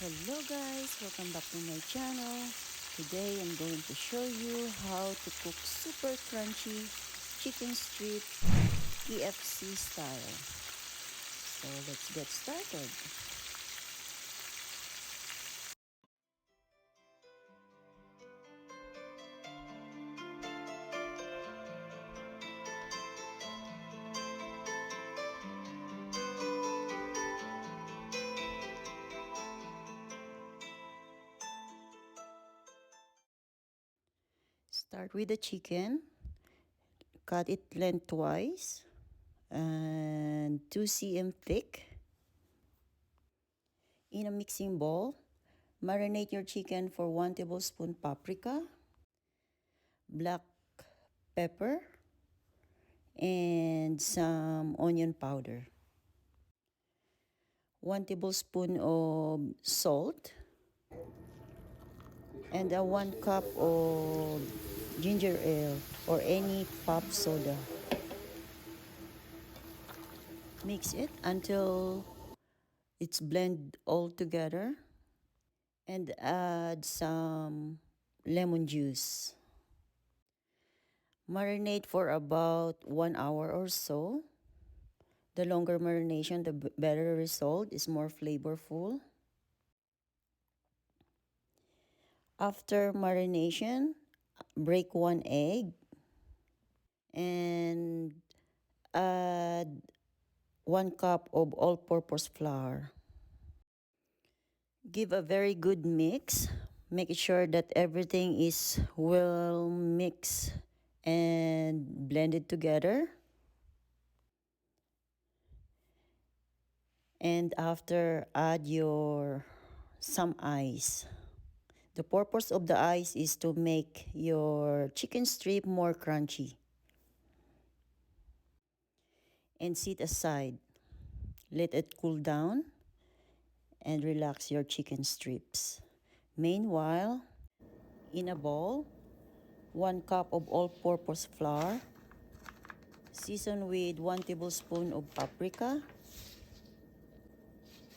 Hello guys, welcome back to my channel. Today I'm going to show you how to cook super crunchy chicken strip KFC style. So let's get started. Start with the chicken. Cut it lengthwise and 2 cm thick. In a mixing bowl, marinate your chicken for 1 tablespoon paprika, black pepper, and some onion powder. 1 tablespoon of salt, and 1 cup of ginger ale or any pop soda. Mix it until it's blend all together and add some lemon juice. Marinate for about 1 hour or so. The longer marination, the better result, is more flavorful. After marination, break 1 egg and add 1 cup of all-purpose flour. Give a very good mix. Make sure that everything is well mixed and blended together. And after, add some ice. The purpose of the ice is to make your chicken strip more crunchy. And set aside. Let it cool down and relax your chicken strips. Meanwhile, in a bowl, 1 cup of all-purpose flour, season with 1 tablespoon of paprika,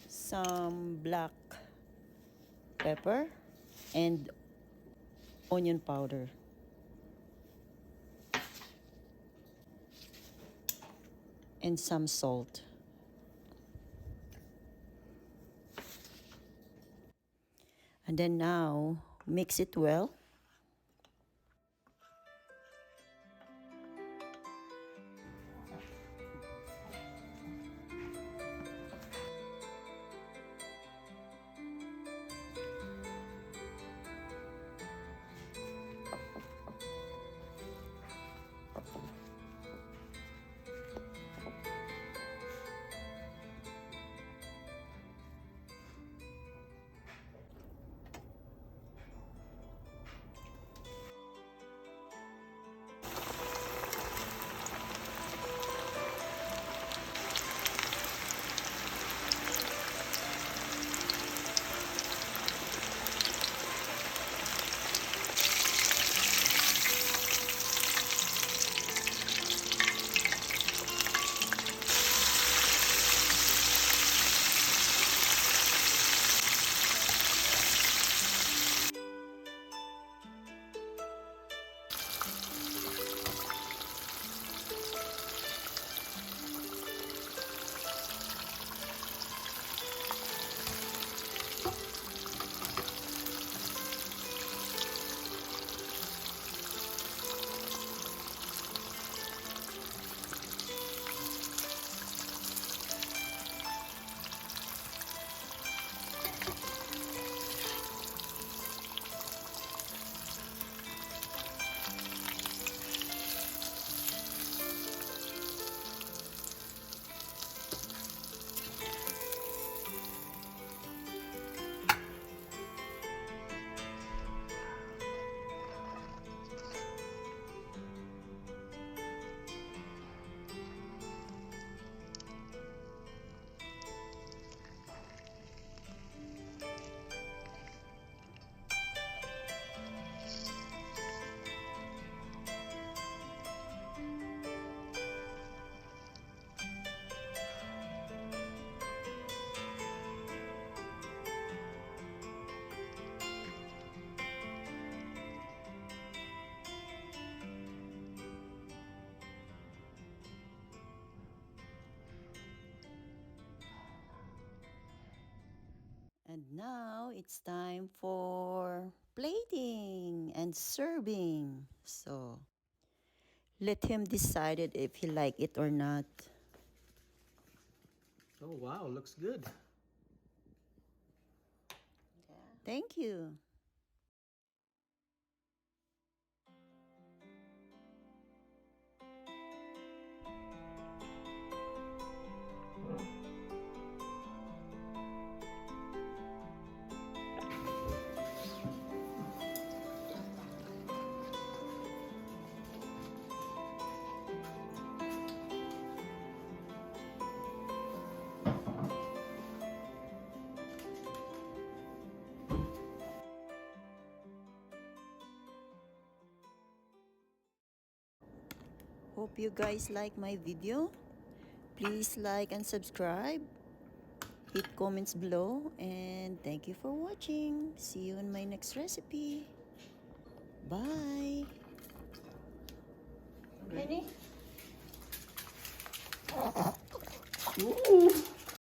some black pepper, and onion powder. And some salt. And then now, mix it well. And now it's time for plating and serving. So let him decide it if he like it or not. Oh wow, looks good. Thank you. Hope you guys like my video. Please like and subscribe. Hit comments below and thank you for watching. See you in my next recipe. Bye. Ooh.